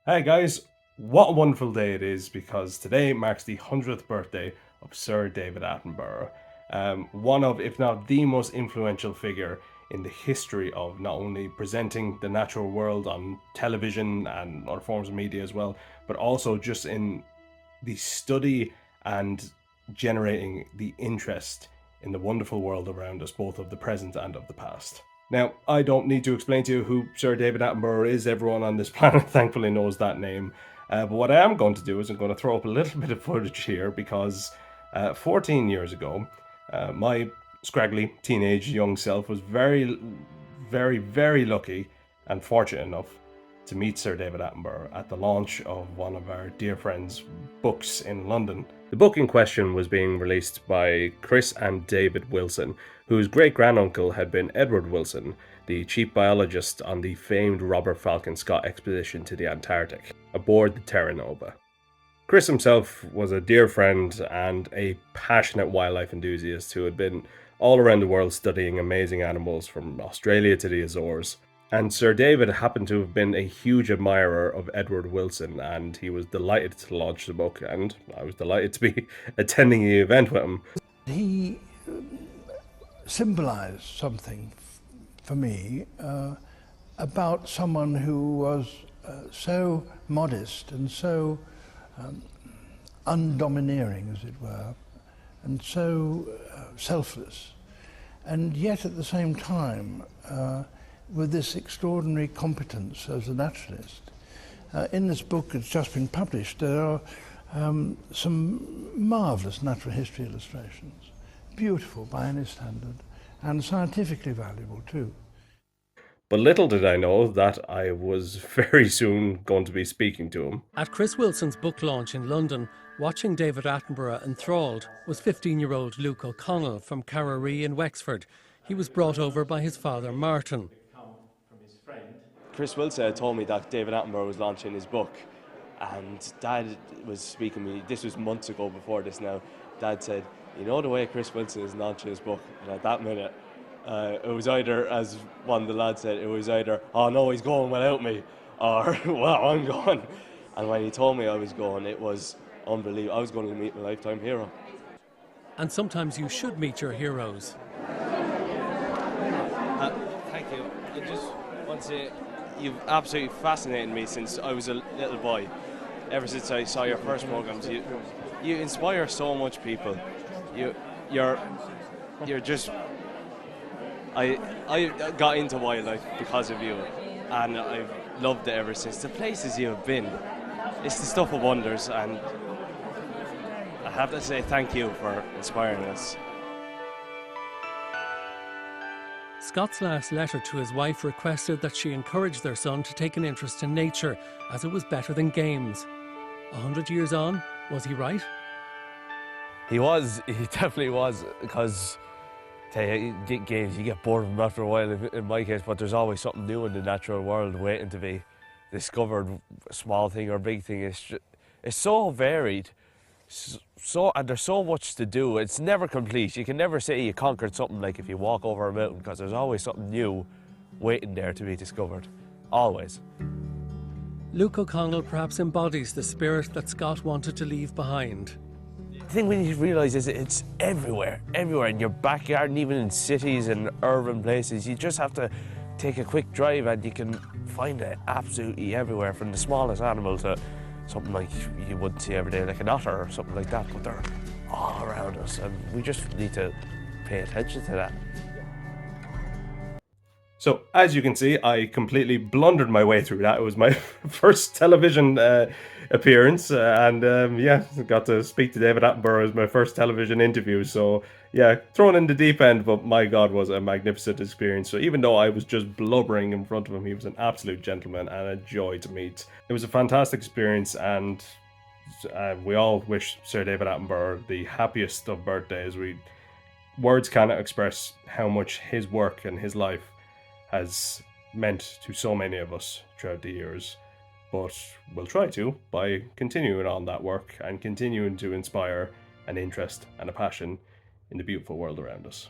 Hey guys, what a wonderful day it is because today marks the 100th birthday of Sir David Attenborough, one of, if not the most influential figure in the history of not only presenting the natural world on television and other forms of media as well, but also just in the study and generating the interest in the wonderful world around us, both of the present and of the past. Now, I don't need to explain to you who Sir David Attenborough is. Everyone on this planet thankfully knows that name. But what I am going to do is I'm going to throw up a little bit of footage here because 14 years ago, my scraggly teenage young self was very, very, very lucky and fortunate enough to meet Sir David Attenborough at the launch of one of our dear friends' books in London. The book in question was being released by Chris and David Wilson, whose great-granduncle had been Edward Wilson, the chief biologist on the famed Robert Falcon Scott expedition to the Antarctic, aboard the Terra Nova. Chris himself was a dear friend and a passionate wildlife enthusiast who had been all around the world studying amazing animals from Australia to the Azores. And Sir David happened to have been a huge admirer of Edward Wilson, and he was delighted to launch the book, and I was delighted to be attending the event with him. He symbolized something for me about someone who was so modest and so undomineering, as it were, and so selfless, and yet at the same time with this extraordinary competence as a naturalist. In this book that's just been published, there are some marvellous natural history illustrations, beautiful by any standard, and scientifically valuable too. But little did I know that I was very soon going to be speaking to him. At Chris Wilson's book launch in London, watching David Attenborough enthralled was 15-year-old Luke O'Connell from Carraree in Wexford. He was brought over by his father Martin. Chris Wilson had told me that David Attenborough was launching his book, and Dad was speaking to me, this was months ago before this now. Dad said, you know the way Chris Wilson is launching his book? And at that minute, it was either, as one of the lads said, it was either, oh no, he's going without me, or, well, I'm going. And when he told me I was going, it was unbelievable. I was going to meet my lifetime hero. And sometimes you should meet your heroes. Thank you. I just want to say, you've absolutely fascinated me since I was a little boy. Ever since I saw your first programs, you inspire so much people. You're just. I got into wildlife because of you, and I've loved it ever since. The places you have been, it's the stuff of wonders, and I have to say thank you for inspiring us. Scott's last letter to his wife requested that she encourage their son to take an interest in nature, as it was better than games. 100 years on, was he right? He definitely was, because games, you get bored of them after a while in my case, but there's always something new in the natural world waiting to be discovered, a small thing or a big thing. It's so varied, and there's so much to do. It's never complete. You can never say you conquered something like if you walk over a mountain, because there's always something new waiting there to be discovered. Always. Luke O'Connell perhaps embodies the spirit that Scott wanted to leave behind. The thing we need to realise is it's everywhere in your backyard, and even in cities and urban places. You just have to take a quick drive and you can find it absolutely everywhere, from the smallest animal to something like you wouldn't see every day, like an otter or something like that, but they're all around us, and we just need to pay attention to that. So, as you can see, I completely blundered my way through that. It was my first television appearance, and got to speak to David Attenborough as my first television interview. So, yeah, thrown in the deep end, but my God, was a magnificent experience. So, even though I was just blubbering in front of him, he was an absolute gentleman and a joy to meet. It was a fantastic experience, and we all wish Sir David Attenborough the happiest of birthdays. Words cannot express how much his work and his life has meant to so many of us throughout the years, but we'll try to by continuing on that work and continuing to inspire an interest and a passion in the beautiful world around us.